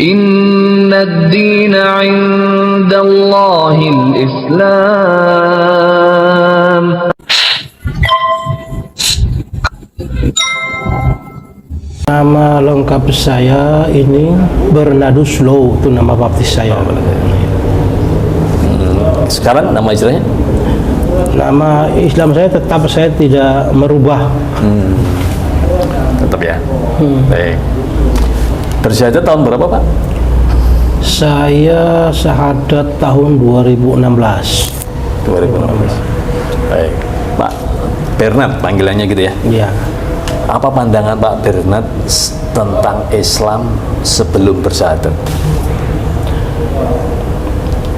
Inna ad-dina 'indallahil Islam. Nama lengkap saya ini Bernardus Low, itu nama baptis saya. Sekarang nama istilahnya? Nama Islam saya tidak merubah. Tetap ya. Baik. Bersyahadat tahun berapa, Pak? Saya syahadat tahun 2016. 2016. Baik. Pak Bernard panggilannya gitu ya. Iya. Apa pandangan Pak Bernard tentang Islam sebelum bersyahadat?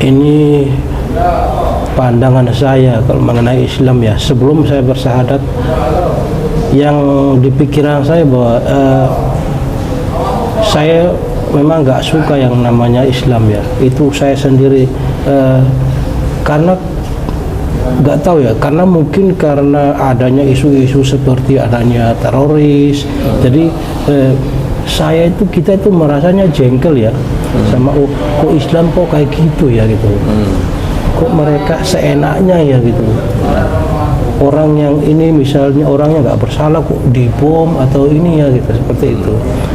Ini pandangan saya kalau mengenai Islam ya. Sebelum saya bersyahadat, yang di pikiran saya bahwa saya memang nggak suka yang namanya Islam ya. Itu saya sendiri karena nggak tahu ya, karena mungkin karena adanya isu-isu seperti adanya teroris, jadi kita itu merasanya jengkel ya sama kok Islam kok kayak gitu ya gitu, kok mereka seenaknya ya gitu, orang yang ini misalnya orangnya nggak bersalah kok dibom atau ini ya gitu, seperti itu.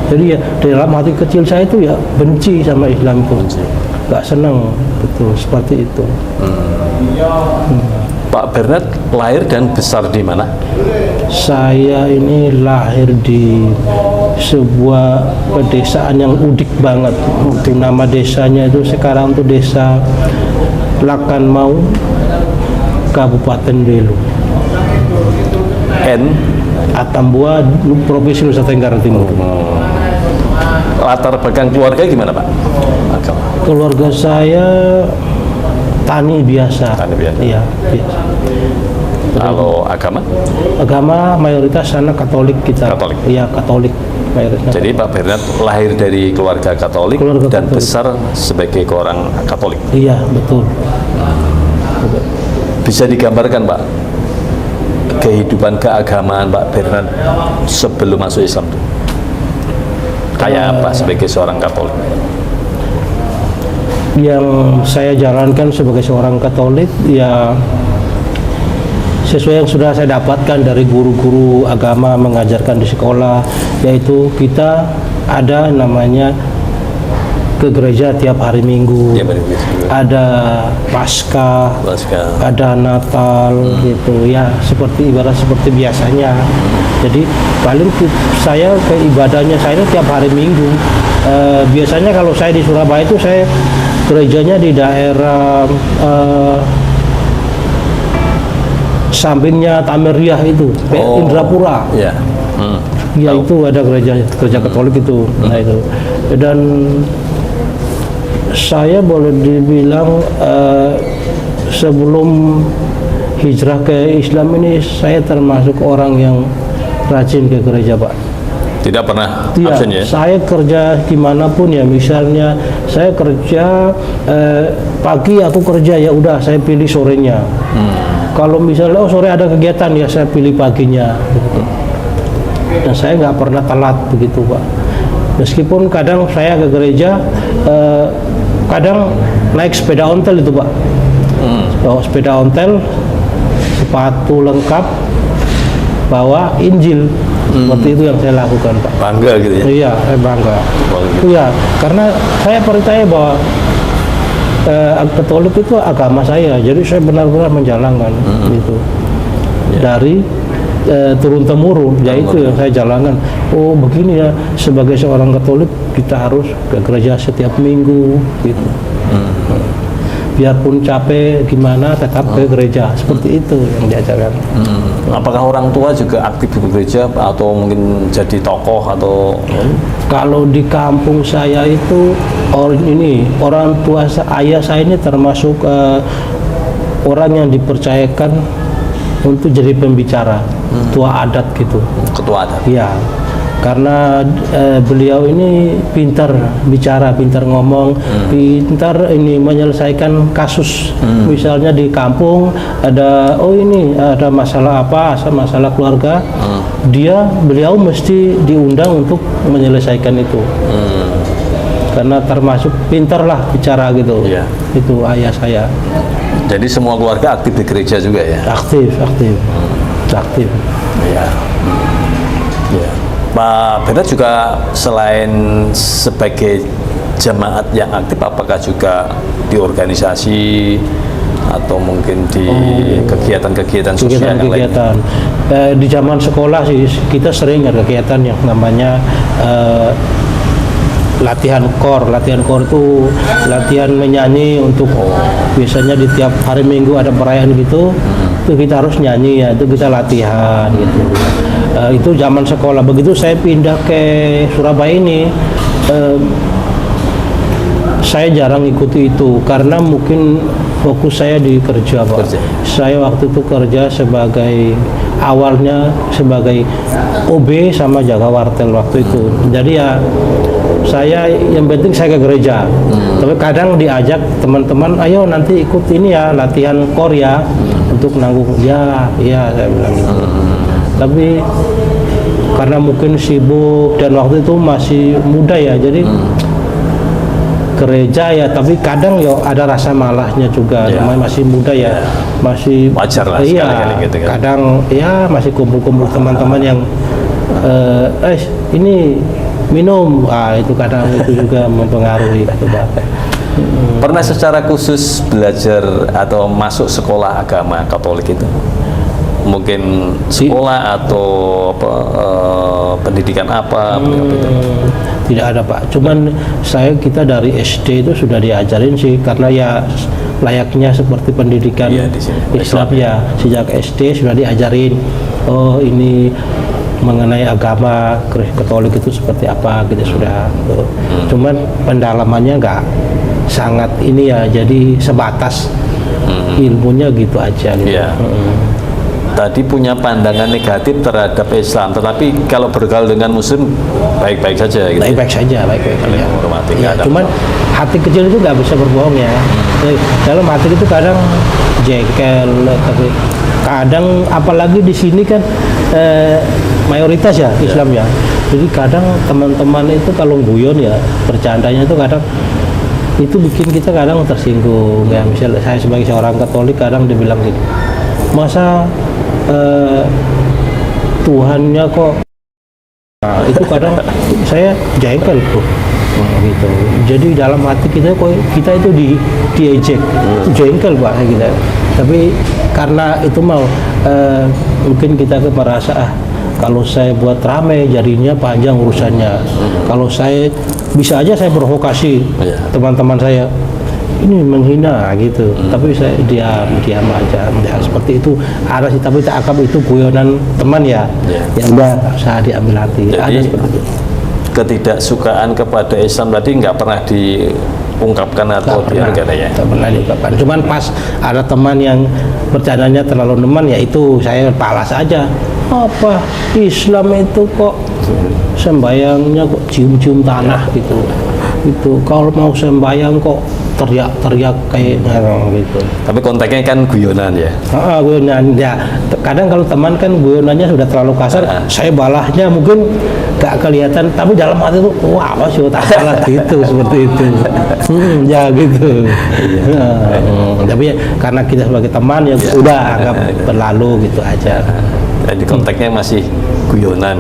Jadi ya dalam hati kecil saya itu ya benci sama Islam itu, nggak senang, betul seperti itu. Pak Bernard lahir dan besar di mana? Saya ini lahir di sebuah pedesaan yang udik banget. Untuk nama desanya itu sekarang itu Desa Lakanmau, Kabupaten Belu, Atambua, Provinsi Nusa Tenggara Timur. Latar belakang keluarga gimana, Pak? Agama. Keluarga saya tani biasa. Tani biasa. Iya, biasa. Kalau agama? Agama mayoritas sana Katolik kita. Katolik. Iya, Katolik mayoritas. Jadi Pak Bernard lahir dari keluarga Katolik dan besar sebagai orang Katolik. Iya, betul. Bisa digambarkan, Pak, kehidupan keagamaan Pak Bernard sebelum masuk Islam itu? Kayak apa sebagai seorang Katolik? Yang saya jalankan sebagai seorang Katolik ya sesuai yang sudah saya dapatkan dari guru-guru agama mengajarkan di sekolah, yaitu kita ada namanya ke gereja tiap hari Minggu, ada Paskah, ada Natal gitu ya, seperti ibarat seperti biasanya. Jadi paling saya ke ibadahnya saya itu tiap hari Minggu. Biasanya kalau saya di Surabaya itu saya gerejanya di daerah sampingnya Tameriah itu, Indrapura. Iya. Ya itu ada gereja Katolik itu. Nah itu. Dan saya boleh dibilang sebelum hijrah ke Islam ini saya termasuk orang yang rajin ke gereja, Pak. Tidak pernah ya, absen ya? Saya kerja dimanapun ya, misalnya saya kerja pagi aku kerja ya udah saya pilih sorenya. Kalau misalnya sore ada kegiatan ya saya pilih paginya. Gitu. Dan saya nggak pernah telat begitu, Pak. Meskipun kadang saya ke gereja, kadang naik sepeda ontel itu, Pak. Bawa sepeda ontel, sepatu lengkap, bawa Injil. Seperti itu yang saya lakukan, Pak. Bangga gitu ya? Iya, saya bangga. Iya, karena saya percaya bahwa Katolik itu agama saya, jadi saya benar-benar menjalankan itu dari turun temurun, ya itu yang saya jalankan. Oh begini ya, sebagai seorang Katolik kita harus ke gereja setiap minggu gitu. Biarpun capek gimana tetap ke gereja, seperti itu yang diajarkan. Apakah orang tua juga aktif di gereja atau mungkin jadi tokoh atau? Kalau di kampung saya itu orang tua ayah saya ini termasuk orang yang dipercayakan untuk jadi pembicara, tua adat gitu. Ketua adat. Iya. Karena beliau ini pintar bicara, pintar ngomong, pintar ini menyelesaikan kasus. Misalnya di kampung ada ada masalah apa, masalah keluarga, beliau mesti diundang untuk menyelesaikan itu. karena termasuk pintar lah bicara gitu. Iya. Itu ayah saya. Jadi semua keluarga aktif di gereja juga ya? Aktif. Iya. Ya. Pak Bernard juga selain sebagai jemaat yang aktif, apakah juga di organisasi atau mungkin di kegiatan-kegiatan sosial yang lain? Kegiatan. Di zaman sekolah sih kita sering ada kegiatan yang namanya latihan kor. Latihan kor itu latihan menyanyi untuk biasanya di tiap hari Minggu ada perayaan gitu. Itu kita harus nyanyi ya, itu kita latihan gitu. Itu zaman sekolah. Begitu saya pindah ke Surabaya ini, saya jarang ikuti itu karena mungkin fokus saya di kerja, Pak. Saya waktu itu kerja sebagai awalnya sebagai OB sama jaga wartel waktu itu. Jadi ya saya yang penting saya ke gereja. Tapi kadang diajak teman-teman, ayo nanti ikut ini ya latihan kor ya untuk nanggung. Ya saya bilang gitu. Tapi karena mungkin sibuk dan waktu itu masih muda ya, jadi gereja ya, tapi kadang ya ada rasa malahnya juga, namanya masih muda ya, masih wajar lah sekali-kali gitu kan. Kadang ya masih kumpul-kumpul teman-teman yang ini minum, itu kadang itu juga mempengaruhi gitu, Pak. Pernah secara khusus belajar atau masuk sekolah agama Katolik itu? Mungkin sekolah atau pendidikan apa? Tidak ada, Pak. Cuman kita dari SD itu sudah diajarin sih, karena ya layaknya seperti pendidikan Islam ya. Sejak SD sudah diajarin, oh ini mengenai agama Katolik itu seperti apa gitu sudah. Cuman pendalamannya nggak sangat ini ya, jadi sebatas ilmunya gitu aja gitu. Tadi punya pandangan negatif terhadap Islam, tetapi kalau bergaul dengan Muslim baik-baik saja gitu. Baik-baik saja. Ya, cuman hati kecil itu nggak bisa berbohong ya. Dalam hati itu kadang jengkel, tapi kadang apalagi di sini kan mayoritas ya Islam ya. Jadi kadang teman-teman itu kalau guyon ya, bercandanya itu kadang itu bikin kita kadang tersinggung ya. Misalnya saya sebagai seorang Katolik kadang dibilang gitu, masa Tuhannya kok, nah, itu kadang saya jengkel tuh gitu. Jadi dalam hati kita kok kita itu diejek, jengkel Pak kita. Tapi karena itu mau mungkin kita merasa kalau saya buat rame jadinya panjang urusannya. Kalau saya bisa aja saya provokasi teman-teman saya, ini menghina gitu, tapi saya diam aja. Ya, seperti itu ada sih, tapi tak anggap itu guyonan teman ya. Ya udah, saya diambil hati. Jadi, ada seperti itu. Ketidaksukaan kepada Islam tadi nggak pernah diungkapkan atau dihargai ya? Nggak pernah diungkapkan. Cuman pas ada teman yang bercandanya terlalu neman, ya itu saya balas aja. Apa Islam itu kok sembayangnya kok cium-cium tanah gitu. Itu kalau mau sembayang kok teriak-teriak kayak gitu. Tapi konteksnya kan guyonan ya? Guyonan ya. Kadang kalau teman kan guyonannya sudah terlalu kasar, saya balahnya mungkin gak kelihatan, tapi dalam hati itu wah apa sih tak salah gitu, seperti itu. Ya gitu. Tapi ya, karena kita sebagai teman ya udah anggap berlalu gitu aja. Jadi konteksnya masih guyonan.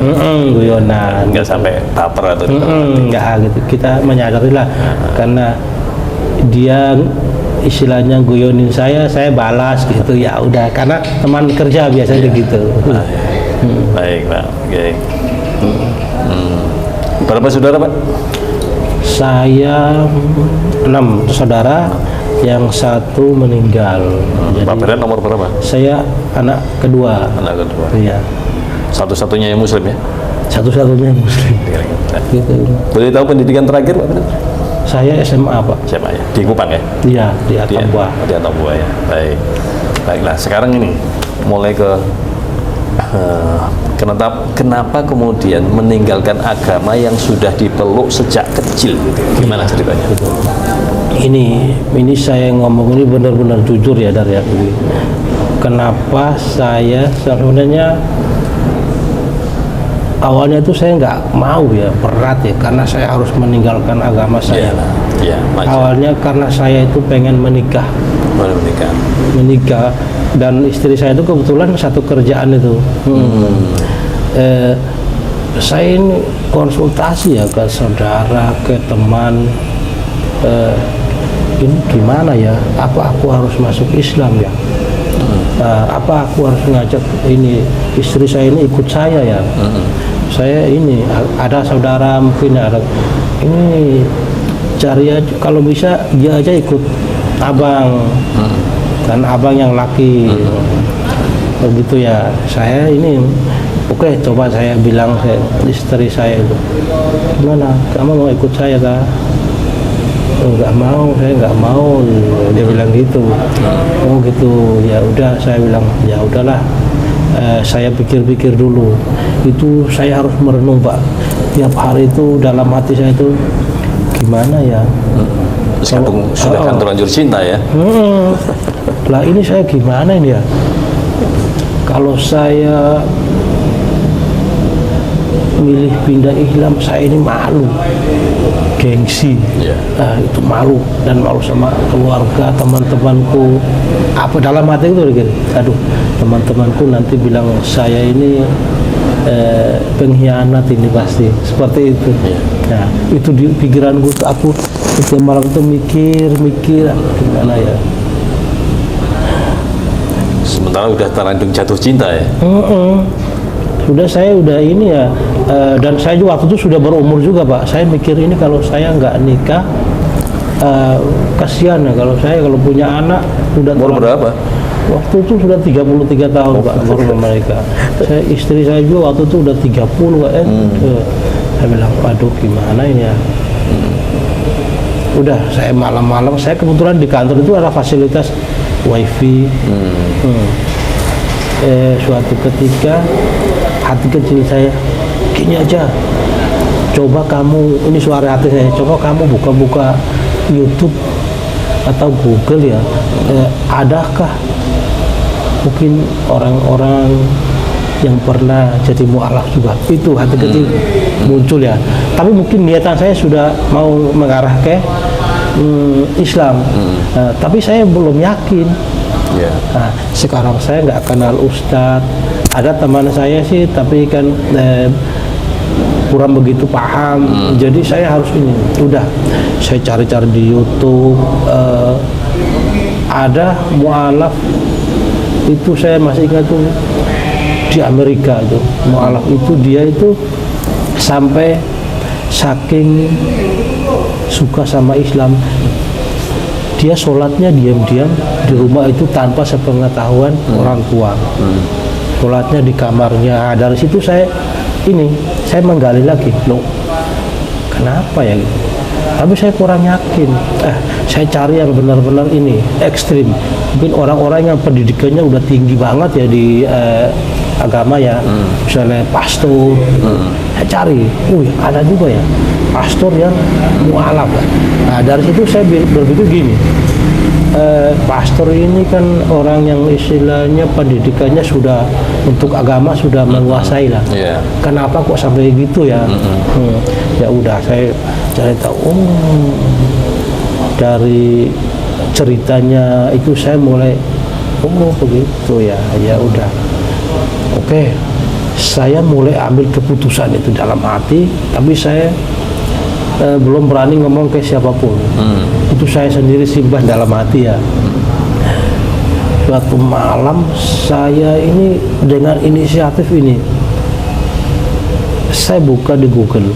Guyonan. Nggak sampai baper atau enggak gitu. Kita menyadari lah, karena dia istilahnya guyonin saya balas gitu, ya udah, karena teman kerja biasanya gitu. Baik Pak. Okay. Berapa saudara Pak? Saya 6 saudara, yang 1 meninggal. Jadi, Pak Bernard nomor berapa? Saya anak kedua. Anak kedua. Iya. Satu-satunya yang Muslim ya? Satu-satunya Muslim. Gitu. Boleh tahu pendidikan terakhir Pak Bernard? Saya SMA Pak. SMA ya? Di Kupang ya? Iya, di Atambua. Di Atambua ya. Baik. Baiklah, sekarang ini mulai ke kenapa kemudian meninggalkan agama yang sudah dipeluk sejak kecil gitu? Gimana ceritanya? Ini saya ngomong ini benar-benar jujur ya dari aku. Kenapa saya sebenarnya awalnya itu saya nggak mau ya, berat ya, karena saya harus meninggalkan agama saya. Wajar. Awalnya karena saya itu pengen menikah, dan istri saya itu kebetulan satu kerjaan itu. Saya ini konsultasi ya ke saudara, ke teman, ini gimana ya, apa aku harus masuk Islam ya, apa aku harus ngajak ini istri saya ini ikut saya ya. Saya ini ada saudara mungkin ada ini, cari aja kalau bisa dia aja ikut abang, kan abang yang laki. Begitu ya, saya ini oke, coba saya bilang istri saya itu, gimana, kamu mau ikut saya kah? Enggak mau, saya nggak mau, dia bilang gitu. Oh gitu, ya udah, saya bilang ya udahlah, saya pikir-pikir dulu. Itu saya harus merenung Pak, tiap hari itu dalam hati saya itu gimana ya, sudah kan terlanjur cinta ya. Lah ini saya gimana ini ya, kalau saya milih pindah Islam, saya ini malu, gengsi, itu malu, dan malu sama keluarga, teman-temanku. Apa dalam hati itu gitu, aduh, teman-temanku nanti bilang saya ini pengkhianat ini pasti, seperti itu. Nah, itu di pikiranku, aku setiap malam itu mikir gimana ya. Sementara udah terlanjur jatuh cinta ya. Saya udah ini ya, dan saya juga waktu itu sudah berumur juga Pak. Saya mikir ini kalau saya nggak nikah, kasihan ya kalau punya anak udah umur berapa? Waktu itu sudah 33 tahun Pak umur mereka. Istri saya juga waktu itu udah 30 Pak. Saya bilang, aduh gimana ini ya. Udah, saya malam-malam, saya kebetulan di kantor itu ada fasilitas wifi. Suatu ketika hati kecil saya, gini aja, coba kamu, ini suara hati saya, coba kamu buka-buka YouTube atau Google ya, adakah mungkin orang-orang yang pernah jadi mu'alaf juga. Itu hati kecil muncul ya, tapi mungkin niatan saya sudah mau mengarah ke Islam, tapi saya belum yakin. Nah, sekarang saya nggak kenal Ustadz, ada teman saya sih, tapi kan kurang begitu paham, jadi saya harus ini. Udah, saya cari-cari di YouTube, ada mu'alaf itu, saya masih ingat tuh di Amerika itu, mu'alaf itu dia itu sampai saking suka sama Islam, dia sholatnya diam-diam di rumah itu tanpa sepengetahuan orang tua. Sholatnya di kamarnya. Dari situ saya menggali lagi, loh kenapa ya gitu. Tapi saya kurang yakin. Saya cari yang benar-benar ini ekstrim. Mungkin orang-orang yang pendidikannya udah tinggi banget ya di agama ya, misalnya pastor. Saya cari, ada juga ya pastor yang mu'alaf. Nah dari situ saya berpikir gini, pastor ini kan orang yang istilahnya pendidikannya sudah untuk agama sudah menguasai lah. Kenapa kok sampai gitu ya? Ya udah, saya cari tahu. Dari ceritanya itu saya mulai, begitu ya. Ya udah, oke. Saya mulai ambil keputusan itu dalam hati, tapi saya belum berani ngomong ke siapapun. Itu saya sendiri simpan dalam hati ya. Suatu malam saya ini dengan inisiatif ini, saya buka di Google,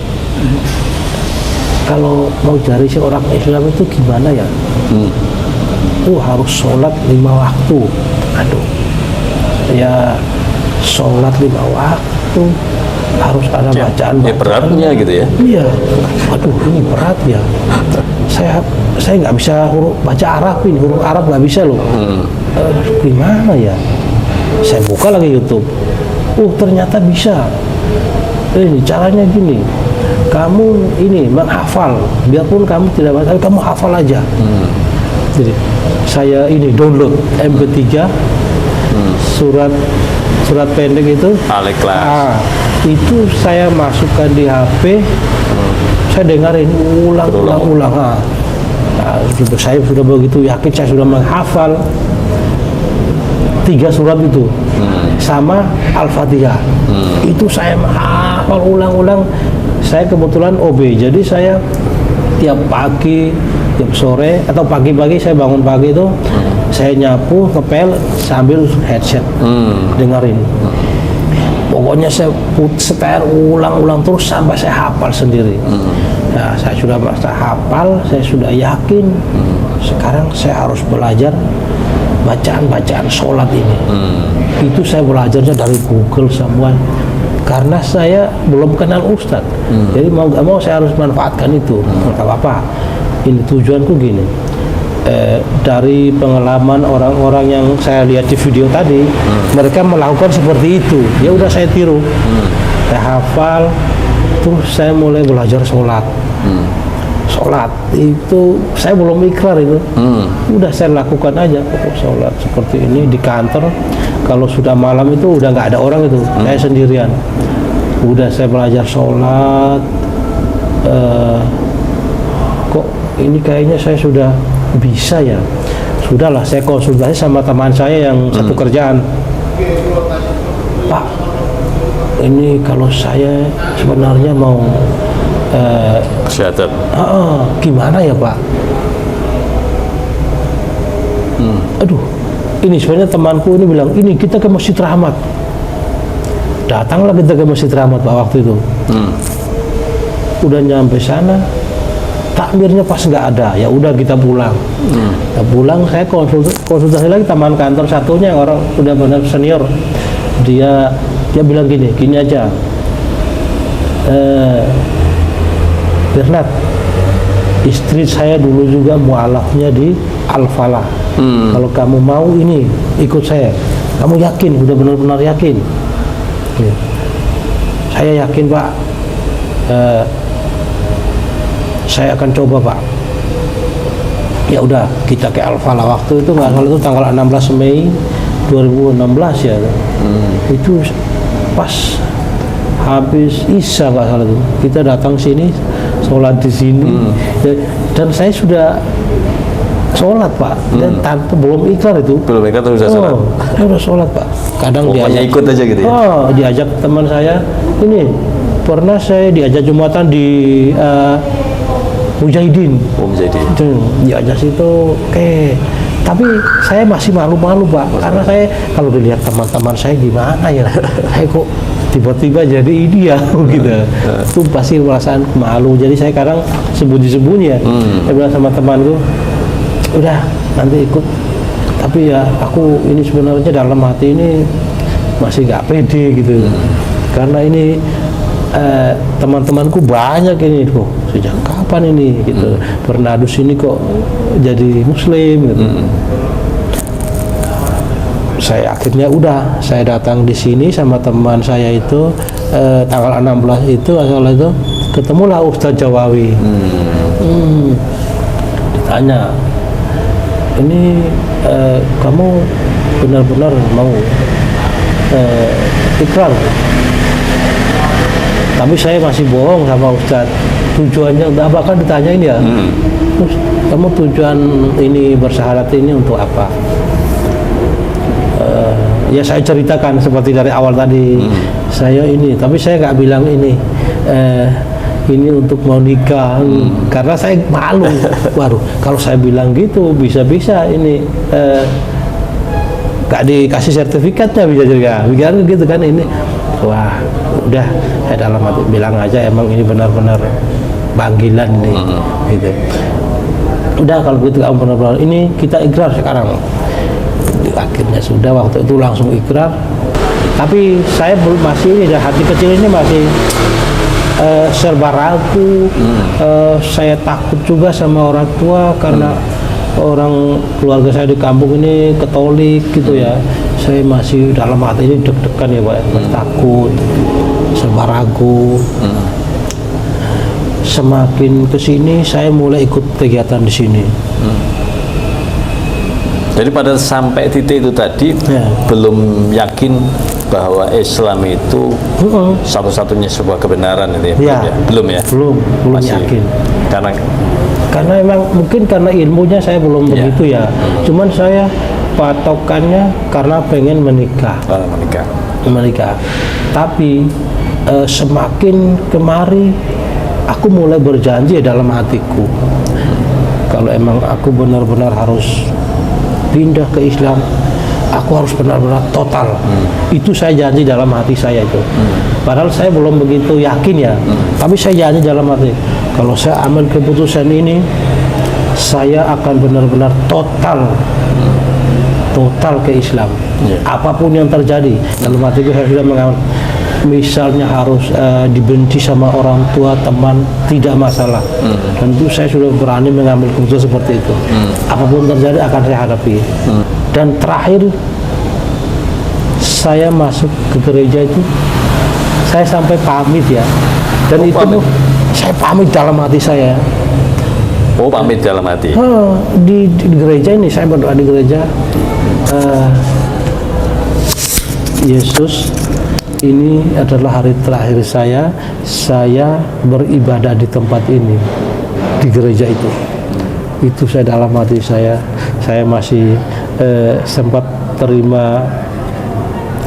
kalau mau cari seorang Islam itu gimana ya. Harus sholat 5 waktu. Aduh, ya sholat 5 waktu harus ada bacaan. Beratnya gitu ya. Iya. Waduh, ini berat ya. Saya nggak bisa baca Arab ini, huruf Arab nggak bisa loh. Gimana ya? Saya buka lagi YouTube. Ternyata bisa. Ini caranya gini. Kamu ini menghafal, biarpun kamu tidak baca, kamu hafal aja. Jadi saya ini download MP3 surat pendek itu. Al-Ikhlas. itu saya masukkan di HP, saya dengarin ulang. Nah, saya sudah begitu yakin, saya sudah menghafal 3 surat itu sama Al-Fatihah. Itu saya menghafal ulang-ulang. Saya kebetulan OB, jadi saya tiap pagi, tiap sore atau pagi-pagi saya bangun pagi itu saya nyapu, ngepel sambil headset dengerin. Pokoknya saya setel ulang-ulang terus sampai saya hafal sendiri. Nah, saya sudah merasa hafal, saya sudah yakin. Sekarang saya harus belajar bacaan-bacaan sholat ini. Itu saya belajarnya dari Google semua. Karena saya belum kenal Ustadz. Jadi mau gak mau saya harus manfaatkan itu. Nggak apa-apa. Ini tujuanku gini. Dari pengalaman orang-orang yang saya lihat di video tadi, mereka melakukan seperti itu. Ya udah saya tiru. Saya hafal, terus saya mulai belajar sholat. Sholat itu saya belum ikrar itu. Udah saya lakukan aja sholat seperti ini di kantor. Kalau sudah malam itu udah nggak ada orang itu, saya sendirian. Udah saya belajar sholat. Kok ini kayaknya saya sudah bisa ya. Sudahlah, saya konsultasi sama teman saya yang satu kerjaan. Pak, ini kalau saya sebenarnya mau syahadat. Gimana ya Pak? Aduh, ini sebenarnya temanku ini bilang, ini kita ke Masjid Rahmat. Datanglah kita ke Masjid Rahmat Pak waktu itu. Udah nyampe sana, takmirnya pas nggak ada, ya udah kita pulang. Kita pulang, saya konsultasi lagi teman kantor satunya yang orang udah benar senior. Dia bilang gini aja. Bernard, istri saya dulu juga mualafnya di Al-Falah. Kalau kamu mau ini ikut saya, kamu yakin, udah benar-benar yakin? Saya yakin Pak. Saya akan coba Pak. Ya udah, kita ke Al-Falah. Waktu itu nggak salah itu tanggal 16 Mei 2016 ya. Itu pas habis Isya nggak salah itu. Kita datang sini, sholat di sini, dan saya sudah sholat Pak, dan tanpa belum ikrar itu. Belum ikrar sudah sholat. Saya udah sholat Pak. Kadang pokoknya diajak, ikut aja gitu ya. Diajak teman saya. Ini pernah saya diajak Jumatan di Mujahidin. Mujahidin. Diajak situ, tapi saya masih malu-malu Pak, karena saya kalau dilihat teman-teman saya gimana ya, saya kok tiba-tiba jadi ini ya gitu. Itu pasti perasaan malu. Jadi saya kadang sembunyi-sembunyi ya. Saya bilang sama temanku, udah nanti ikut. Tapi ya aku ini sebenarnya dalam hati ini masih nggak pede gitu. Karena ini teman-temanku banyak ini kok. Sejak kapan ini gitu. Bernadus ini kok jadi Muslim gitu. Saya akhirnya udah, saya datang di sini sama teman saya itu tanggal 16 itu asal itu ketemulah Ustadz Jawawi. Ditanya, ini kamu benar-benar mau ikrar? Tapi saya masih bohong sama Ustadz. Tujuannya bahkan ditanyain ya, terus kamu tujuan ini bersyahadat ini untuk apa? Ya saya ceritakan seperti dari awal tadi. Saya ini, tapi saya nggak bilang ini untuk mau nikah, karena saya malu. Waduh, kalau saya bilang gitu bisa-bisa ini nggak dikasih sertifikatnya, bisa juga gitu kan ini. Wah, udah saya dalam hati bilang aja emang ini benar-benar panggilan nih, gitu. Udah kalau gitu kamu benar-benar ini kita ikrar sekarang. Akhirnya sudah waktu itu langsung ikrar. Tapi saya belum, masih ini, hati kecil ini masih serba ragu. Saya takut juga sama orang tua karena orang keluarga saya di kampung ini Katolik gitu ya. Saya masih dalam hati ini deg-degan ya Pak, takut, serba ragu. Semakin kesini saya mulai ikut kegiatan di sini. Jadi pada sampai titik itu tadi Ya. belum yakin bahwa Islam itu satu-satunya sebuah kebenaran itu ya? Ya. Belum ya? belum Masih. yakin. Karena Emang mungkin karena ilmunya saya belum Ya. begitu ya. Cuman saya patokannya karena pengen menikah. menikah. Tapi semakin kemari aku mulai berjanji dalam hatiku, kalau emang aku benar-benar harus pindah ke Islam, aku harus benar-benar total. Itu saya janji dalam hati saya itu. Padahal saya belum begitu yakin ya, tapi saya janji dalam hati, kalau saya ambil keputusan ini, saya akan benar-benar total ke Islam. Apapun yang terjadi, dalam hatiku saya sudah mengambil. Misalnya harus dibenci sama orang tua, teman, tidak masalah. Tentu saya sudah berani mengambil keputusan seperti itu. Apapun terjadi akan saya hadapi. Dan terakhir saya masuk ke gereja itu, saya sampai pamit ya. Dan itu pamit? saya pamit dalam hati saya. Oh, pamit dalam hati. Di gereja ini saya berdoa di gereja. Yesus, ini adalah hari terakhir saya beribadah di tempat ini, di gereja itu. Itu saya dalam hati saya masih sempat terima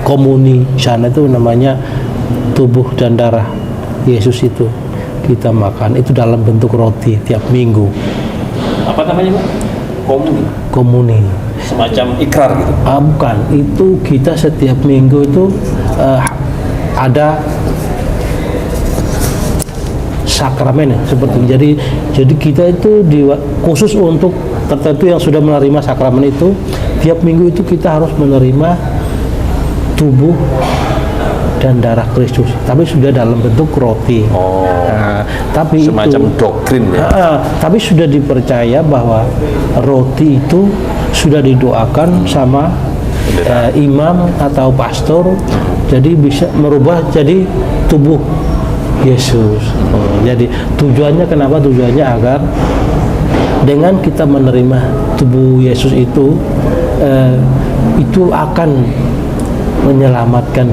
komuni sana, itu namanya tubuh dan darah Yesus itu kita makan, itu dalam bentuk roti tiap minggu. Apa namanya, Pak? Komuni. Semacam ikrar gitu. Bukan, itu kita setiap minggu itu ada sakramen ya, seperti jadi kita itu khusus untuk tertentu yang sudah menerima sakramen itu, tiap minggu itu kita harus menerima tubuh dan darah Kristus, tapi sudah dalam bentuk roti. Tapi semacam itu, doktrin ya. Tapi sudah dipercaya bahwa roti itu sudah didoakan sama imam atau pastor, jadi bisa merubah jadi tubuh Yesus. Jadi tujuannya, kenapa? Tujuannya agar dengan kita menerima tubuh Yesus itu akan menyelamatkan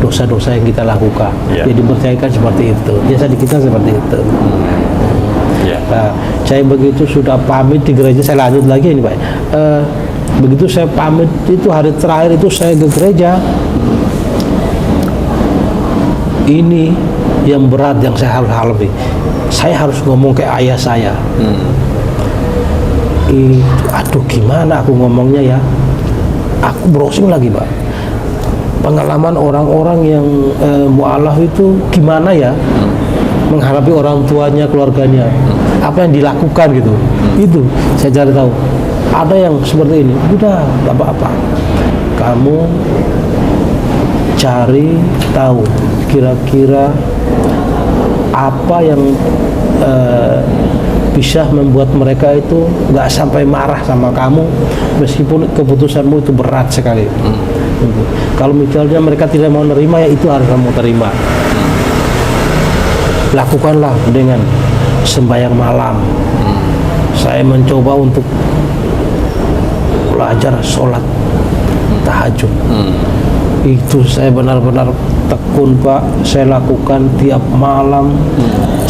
dosa-dosa yang kita lakukan. Jadi percayakan seperti itu. Biasa di kita seperti itu. Nah, saya begitu sudah pamit di gereja, saya lanjut lagi ini Pak. Begitu saya pamit itu hari terakhir itu saya ke gereja, ini yang berat yang saya harus hadapi. Saya harus ngomong ke ayah saya. Aduh, gimana aku ngomongnya ya? Aku browsing lagi Pak, pengalaman orang-orang yang mu'alaf itu gimana ya menghadapi orang tuanya, keluarganya, apa yang dilakukan gitu. Itu saya cari tahu. Ada yang seperti ini. Udah, gak apa-apa, kamu cari tahu kira-kira apa yang bisa membuat mereka itu nggak sampai marah sama kamu meskipun keputusanmu itu berat sekali. Kalau misalnya mereka tidak mau nerima, ya itu harus kamu terima. Lakukanlah dengan sembahyang malam. Saya mencoba untuk belajar sholat tahajud. Itu saya benar-benar tekun Pak, saya lakukan tiap malam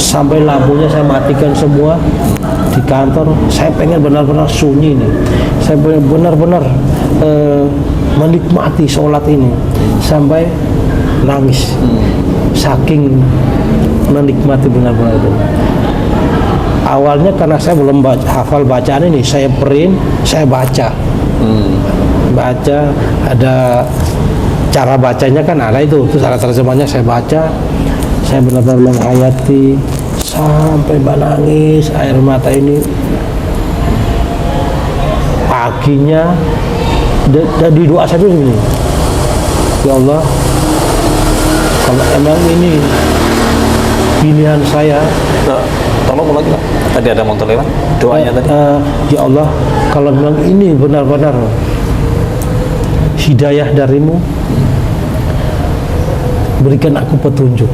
sampai lampunya saya matikan semua di kantor. Saya pengen benar-benar sunyi nih, saya benar-benar menikmati sholat ini sampai nangis, saking menikmati benar-benar itu. Awalnya karena saya belum hafal bacaan ini, saya print, saya baca. Ada cara bacanya kan ada itu, terus ada terjemahnya, saya baca, saya benar-benar menghayati sampai menangis, air mata ini. Paginya di doa saya itu begini, ya Allah, kalau emang ini pilihan saya, tolong lagi Pak, tadi ada motor lewat, doanya tadi. Ya Allah, kalau memang ini benar-benar hidayah darimu, berikan aku petunjuk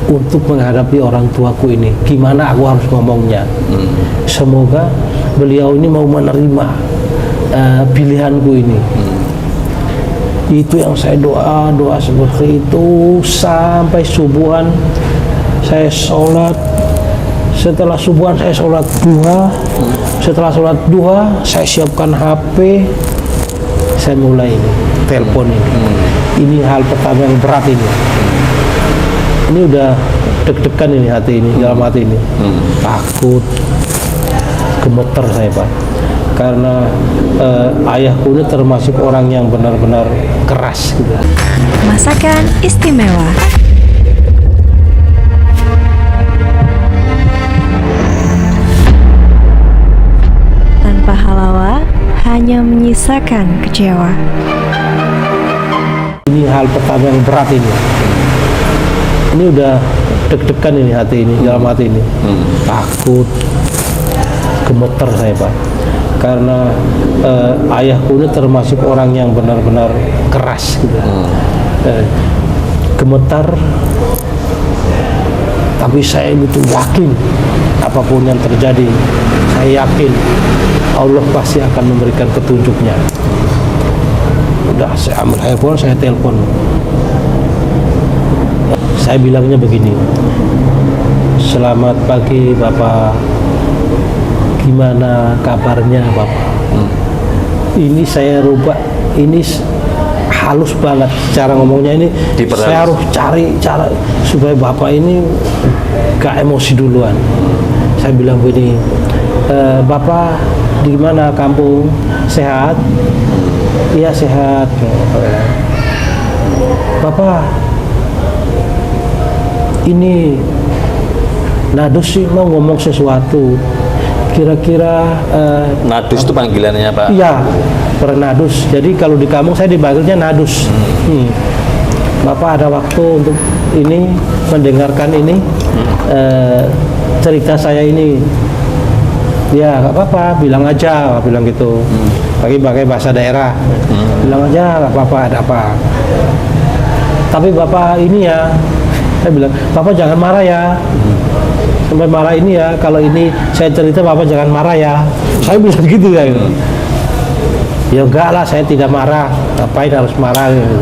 untuk menghadapi orang tuaku ini, gimana aku harus ngomongnya. Semoga beliau ini mau menerima pilihanku ini. Itu yang saya doa seperti itu sampai subuhan. Saya sholat, setelah subuhan saya sholat duha. Setelah sholat duha saya siapkan HP, saya mulai ini telepon ini. Ini hal pertama yang berat ini. Ini udah deg-degan ini hati ini, dalam hati ini. Takut, gemeter saya Pak, karena ayahku ini termasuk orang yang benar-benar keras gitu. Masakan istimewa. Tanpa halawa, hanya menyisakan kecewa. Ini hal pertama yang berat ini. Ini udah deg-degan ini hati ini, dalam hati ini. Takut, gemeter saya Pak, karena ayahku ini termasuk orang yang benar-benar keras gitu. Gemetar, tapi saya itu yakin apapun yang terjadi, saya yakin Allah pasti akan memberikan petunjuknya. Udah saya ambil handphone, saya telepon. Saya bilangnya begini, selamat pagi Bapak, gimana kabarnya Bapak? Ini saya rubah, ini halus banget cara ngomongnya ini. Saya harus cari cara supaya Bapak ini gak emosi duluan. Saya bilang begini, Bapak di mana kampung, sehat? Iya sehat. Bapak, ini Nadus sih mau ngomong sesuatu. Kira-kira Nadus itu panggilannya Pak? Iya, Nadus. Jadi kalau di kampung saya dipanggilnya Nadus. Bapak ada waktu untuk ini mendengarkan ini cerita saya ini? Ya nggak apa-apa, bilang aja, bilang gitu. Pakai bahasa daerah, bilang aja nggak apa-apa, ada apa. Tapi Bapak ini ya, saya bilang, Bapak jangan marah ya. Sampai marah ini ya, kalau ini saya cerita Bapak jangan marah ya. Saya bilang gitu ya. Ya enggak lah, saya tidak marah. Ngapain harus marah gitu.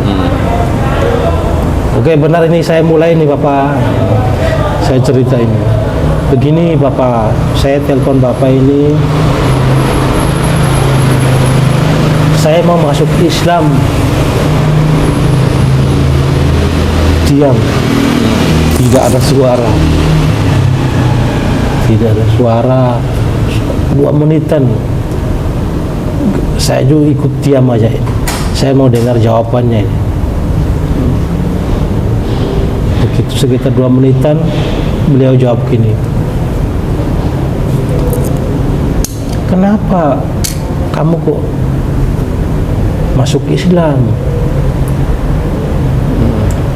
Oke benar, ini saya mulai nih Bapak. Saya cerita ini. Begini Bapak, saya telepon Bapak ini. Saya mau masuk Islam. Diam. Tidak ada suara. Tidak ada suara. 2 menitan. Saya juga ikut diam aja ini. Saya mau dengar jawabannya ini. Begitu sekitar 2 menitan, beliau jawab gini. Kenapa kamu kok masuk Islam?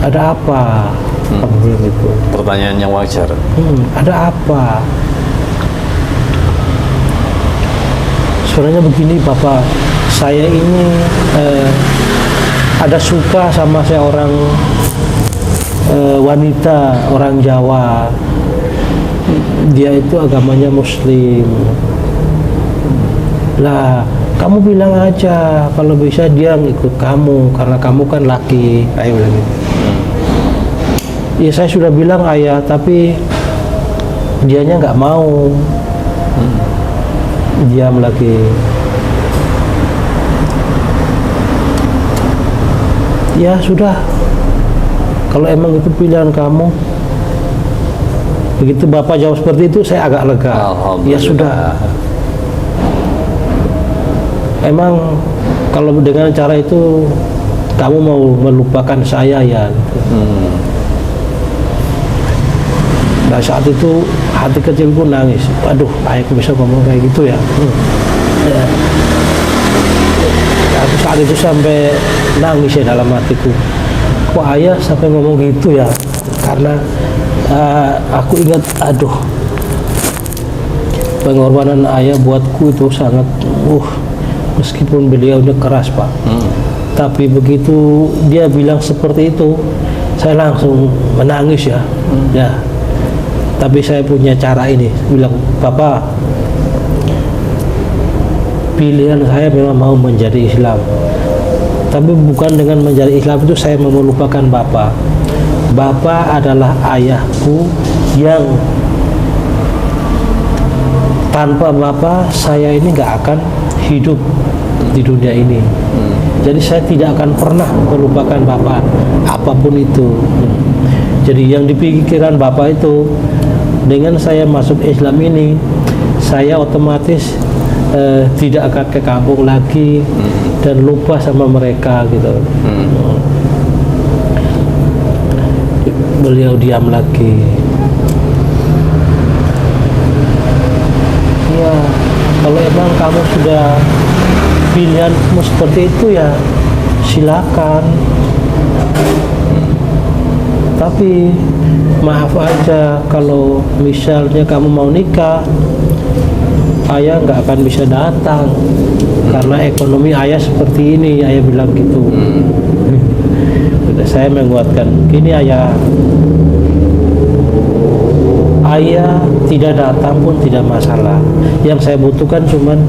Ada apa? Kamu bilang itu. Pertanyaan yang wajar. Ada apa? Sebenarnya begini Bapak, saya ini ada suka sama seorang wanita orang Jawa. Dia itu agamanya Muslim. Lah, kamu bilang aja kalau bisa dia ngikut kamu karena kamu kan laki. Ayo bilang gitu. Ya saya sudah bilang ayah, tapi dianya nggak mau. Diam lagi. Ya sudah, kalau emang itu pilihan kamu. Begitu Bapak jawab seperti itu, saya agak lega. Ya sudah. Emang kalau dengan cara itu kamu mau melupakan saya ya? Nah saat itu hati kecilku nangis. Aduh, ayahku bisa ngomong kayak gitu ya. Aku saat itu sampai nangis ya dalam hatiku. Kok ayah sampai ngomong gitu ya? Karena aku ingat, aduh, pengorbanan ayah buatku itu sangat, meskipun beliaunya keras Pak. Tapi begitu dia bilang seperti itu, saya langsung menangis ya. Ya. Tapi saya punya cara ini, bilang, Bapak, pilihan saya memang mau menjadi Islam. Tapi bukan dengan menjadi Islam itu saya mau melupakan Bapak. Bapak adalah ayahku yang tanpa Bapak saya ini nggak akan hidup di dunia ini. Jadi saya tidak akan pernah melupakan Bapak apapun itu. Jadi yang dipikiran Bapak itu, dengan saya masuk Islam ini, saya otomatis tidak akan ke kampung lagi dan lupa sama mereka gitu. Beliau diam lagi. Ya, kalau emang kamu sudah pilihanmu seperti itu ya silakan. Tapi maaf aja kalau misalnya kamu mau nikah, ayah nggak akan bisa datang karena ekonomi ayah seperti ini. Ayah bilang gitu. Saya menguatkan, gini ayah tidak datang pun tidak masalah. Yang saya butuhkan cuman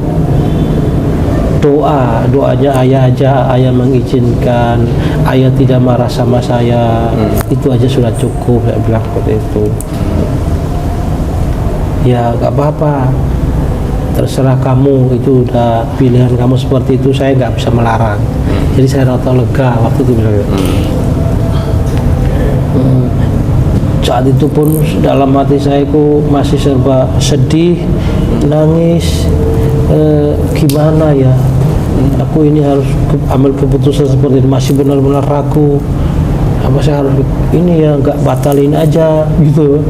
doanya ayah aja. Ayah mengizinkan, ayah tidak marah sama saya, itu aja sudah cukup. Saya bilang seperti itu. Ya nggak apa-apa, terserah kamu, itu udah pilihan kamu seperti itu, saya nggak bisa melarang. Jadi saya rata lega waktu itu bilang. Saat itu pun dalam hati saya ku masih serba sedih, nangis. Gimana ya, aku ini harus ambil keputusan seperti ini, masih benar-benar ragu. Apa saya harus ini ya, nggak batalin aja gitu.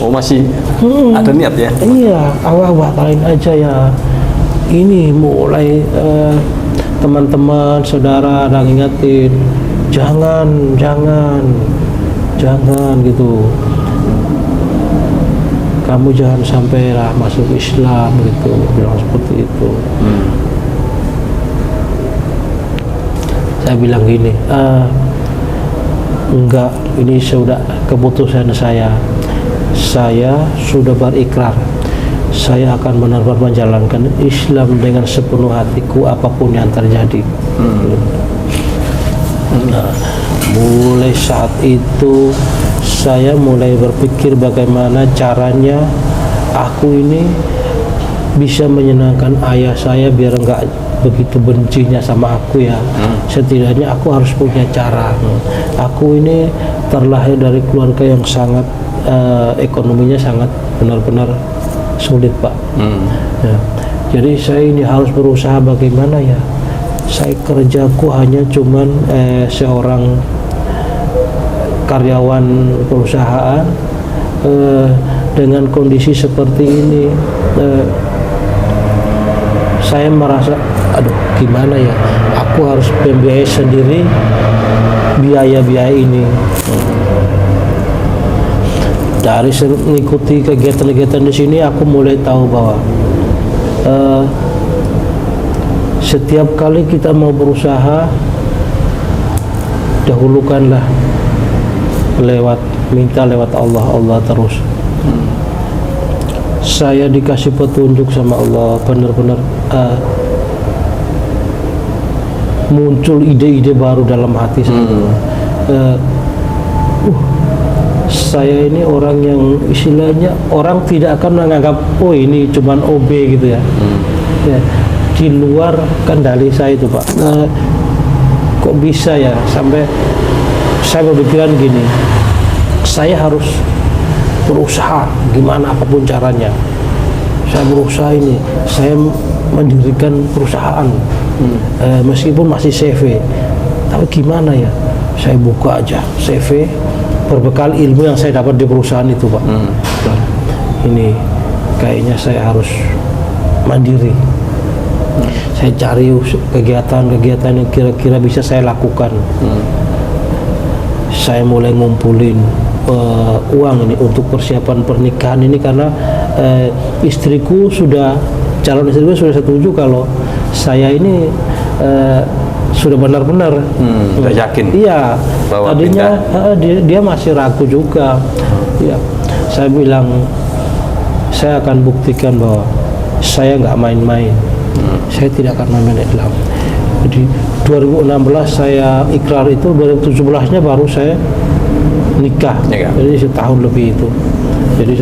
Oh masih ada niat ya? Iya, awal batalin aja ya. Ini mulai teman-teman, saudara ada ngingetin, jangan gitu. Kamu jangan sampai lah masuk Islam gitu, bilang seperti itu. Saya bilang gini, enggak, ini sudah keputusan saya. Saya sudah berikrar, saya akan benar-benar menjalankan Islam dengan sepenuh hatiku apapun yang terjadi. Nah, mulai saat itu saya mulai berpikir bagaimana caranya aku ini bisa menyenangkan ayah saya biar enggak begitu bencinya sama aku ya. Setidaknya aku harus punya cara. Aku ini terlahir dari keluarga yang sangat ekonominya sangat benar-benar sulit, Pak. Ya. Jadi saya ini harus berusaha bagaimana ya. Saya kerjaku hanya cuman seorang karyawan perusahaan dengan kondisi seperti ini. Saya merasa, aduh gimana ya, aku harus membiayai sendiri biaya-biaya ini. Dari mengikuti kegiatan-kegiatan di sini, aku mulai tahu bahwa setiap kali kita mau berusaha, dahulukanlah minta lewat Allah terus. Saya dikasih petunjuk sama Allah, benar-benar muncul ide-ide baru dalam hati saya. Saya ini orang yang istilahnya orang tidak akan menganggap oh ini cuman OB gitu ya. Ya, di luar kendali saya itu, Pak. Kok bisa ya sampai saya berpikiran gini, saya harus berusaha gimana apapun caranya. Saya berusaha ini, saya mendirikan perusahaan meskipun masih CV, tapi gimana ya, saya buka aja CV berbekal ilmu yang saya dapat di perusahaan itu, Pak. Ini kayaknya saya harus mandiri. Saya cari kegiatan-kegiatan yang kira-kira bisa saya lakukan. Saya mulai ngumpulin uang ini untuk persiapan pernikahan ini karena calon istriku sudah setuju kalau saya ini sudah benar-benar sudah yakin iya bahwa tadinya dia masih ragu juga ya. Saya bilang saya akan buktikan bahwa saya nggak main-main. Saya tidak akan main-main Islam. Jadi 2016 saya ikrar itu, 2017-nya baru saya nikah. Jadi setahun lebih itu. Jadi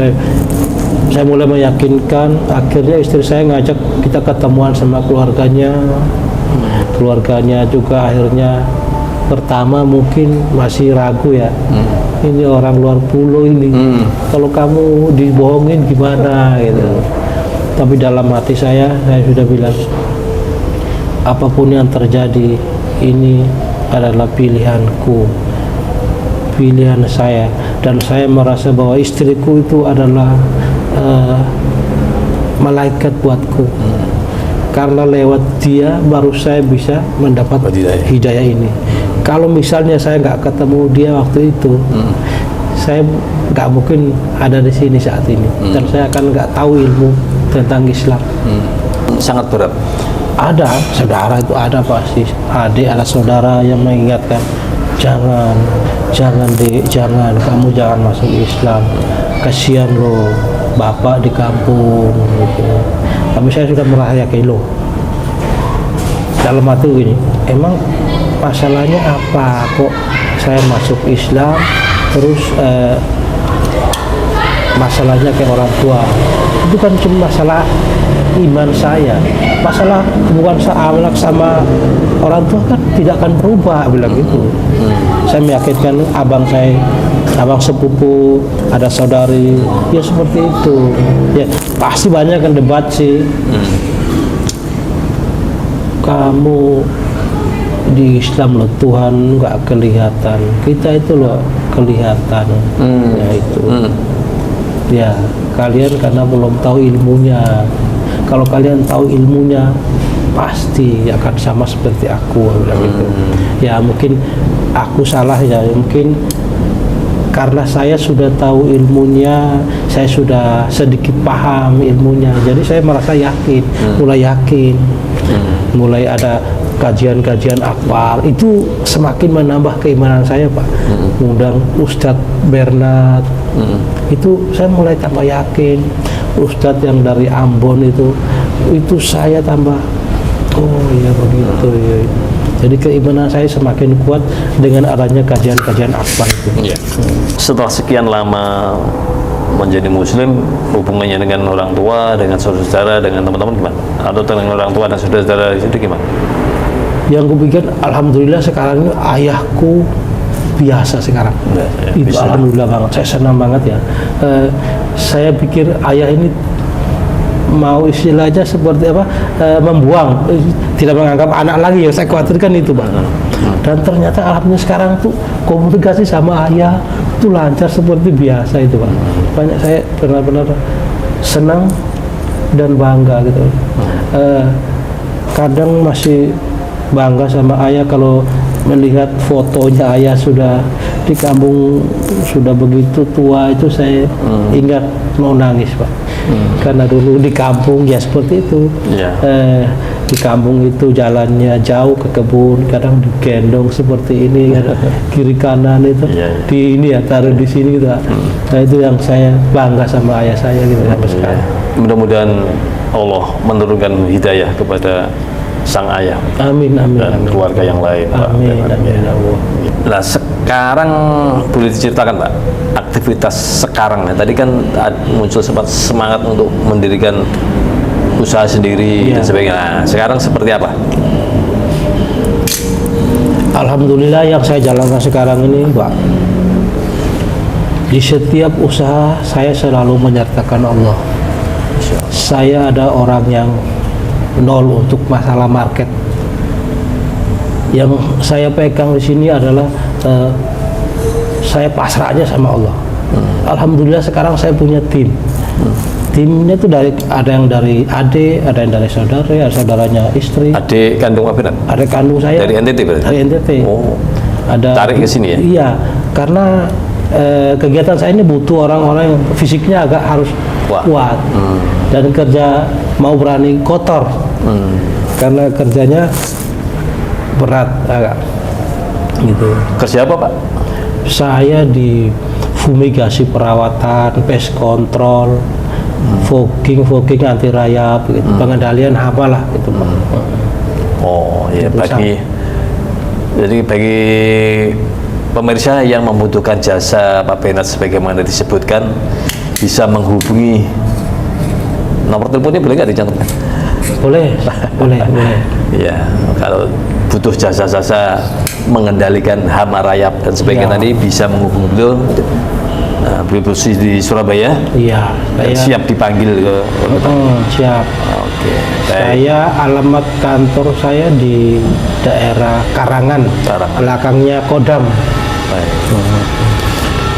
saya mulai meyakinkan, akhirnya istri saya ngajak kita ketemuan sama keluarganya. Keluarganya juga akhirnya pertama mungkin masih ragu ya. Ini orang luar pulau ini. Kalau kamu dibohongin gimana gitu. Tapi dalam hati saya sudah bilang, apapun yang terjadi, ini adalah pilihanku, pilihan saya, dan saya merasa bahwa istriku itu adalah malaikat buatku. Karena lewat dia baru saya bisa mendapat hidayah ini. Kalau misalnya saya nggak ketemu dia waktu itu, saya nggak mungkin ada di sini saat ini, dan saya akan nggak tahu ilmu tentang Islam. Sangat berat. Ada saudara itu ada pasti, adik ada saudara yang mengingatkan, jangan dek, kamu jangan masuk Islam, kasihan loh bapak di kampung gitu. Tapi saya sudah merasa yakin loh, dalam hati gini, emang masalahnya apa kok saya masuk Islam terus masalahnya kayak orang tua? Itu kan cuma masalah iman saya, masalah hubungan anak sama orang tua kan tidak akan berubah, bilang gitu. Saya meyakinkan abang sepupu, ada saudari, ya seperti itu. Ya pasti banyak kan debat sih. Kamu di Islam loh, Tuhan nggak kelihatan, kita itu loh kelihatan. Ya itu. Ya kalian karena belum tahu ilmunya. Kalau kalian tahu ilmunya, pasti akan sama seperti aku, bilang gitu. Ya mungkin aku salah ya, mungkin karena saya sudah tahu ilmunya, saya sudah sedikit paham ilmunya, jadi saya merasa yakin, mulai ada kajian-kajian akbar, itu semakin menambah keimanan saya, Pak. Undang Ustadz Bernard, itu saya mulai tambah yakin. Ustadz yang dari Ambon itu saya tambah, oh iya begitu ya. Jadi keimanan saya semakin kuat dengan adanya kajian-kajian akbar itu. Setelah sekian lama menjadi Muslim, hubungannya dengan orang tua, dengan saudara-saudara, dengan teman-teman gimana? Atau dengan orang tua dan saudara-saudara itu gimana? Yang kupikir, alhamdulillah sekarang ini ayahku biasa sekarang. Itu alhamdulillah banget, saya senang banget ya. Saya pikir ayah ini mau istilahnya seperti apa, membuang, tidak menganggap anak lagi, ya saya khawatirkan itu, Bang. Dan ternyata alhamdulillah sekarang tuh komunikasi sama ayah itu lancar seperti biasa itu, Pak. Banyak, saya benar-benar senang dan bangga gitu. Kadang masih bangga sama ayah kalau melihat fotonya ayah sudah di kampung, sudah begitu tua, itu saya ingat mau nangis, Pak. Karena dulu di kampung ya seperti itu. Di kampung itu jalannya jauh ke kebun, kadang digendong seperti ini, kiri kanan itu di ini ya, taruh di sini gitu. Nah itu yang saya bangga sama ayah saya gitu sampai sekarang. Mudah-mudahan Allah menurunkan hidayah kepada sang ayah, amin, amin, dan amin. keluarga yang lain, amin, Pak. amin, amin. Nah sekarang boleh diceritakan, Pak, aktivitas sekarang ya. Tadi kan muncul sempat semangat untuk mendirikan usaha sendiri dan sebagainya. Nah, sekarang seperti apa? Alhamdulillah yang saya jalankan sekarang ini, Pak, di setiap usaha saya selalu menyertakan Allah. Saya ada orang yang nol untuk masalah market. Yang saya pegang di sini adalah saya pasrah aja sama Allah. Alhamdulillah sekarang saya punya tim. Timnya itu ada yang dari adik, ada yang dari saudara, ada saudaranya istri. Adik kandung apa? Adik kandung saya. Dari NTT berarti? Dari NTT. Oh. Ada tarik ke sini ya? Iya, karena kegiatan saya ini butuh orang-orang yang fisiknya agak harus kuat. Dan kerja mau berani kotor. Karena kerjanya berat agak. Gitu. Kerja apa, Pak? Saya di fumigasi perawatan, pest control, fogging anti rayap gitu. Pengendalian hama lah gitu Pak. Oh ya, Itu bagi pemirsa yang membutuhkan jasa Pak Benat sebagaimana disebutkan, bisa menghubungi nomor teleponnya, boleh nggak dicantumkan? Boleh. Ya, kalau butuh jasa-jasa mengendalikan hama rayap dan sebagainya Ya. tadi bisa menghubungi beliau. Beliau posisi di Surabaya. Iya, Dan siap dipanggil ke. siap. Oke. Baik. Saya alamat kantor saya di daerah Karangan. Belakangnya Kodam. Baik.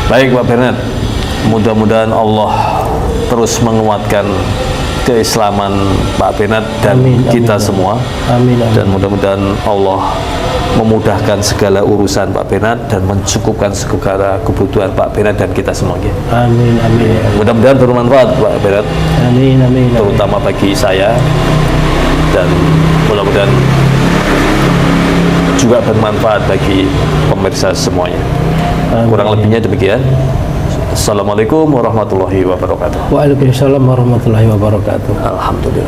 Baik Pak Bernard, mudah-mudahan Allah terus menguatkan keislaman Pak Bernard dan Amin, kita amin. semua. Amin. Dan mudah-mudahan Allah memudahkan segala urusan Pak Bernard dan mencukupkan segala kebutuhan Pak Bernard dan kita semuanya. Amin. Mudah-mudahan bermanfaat Pak Bernard, Amin. terutama bagi saya, dan mudah-mudahan juga bermanfaat bagi pemirsa semuanya. Amin. Kurang lebihnya demikian. Assalamualaikum warahmatullahi wabarakatuh. Waalaikumsalam warahmatullahi wabarakatuh. Alhamdulillah.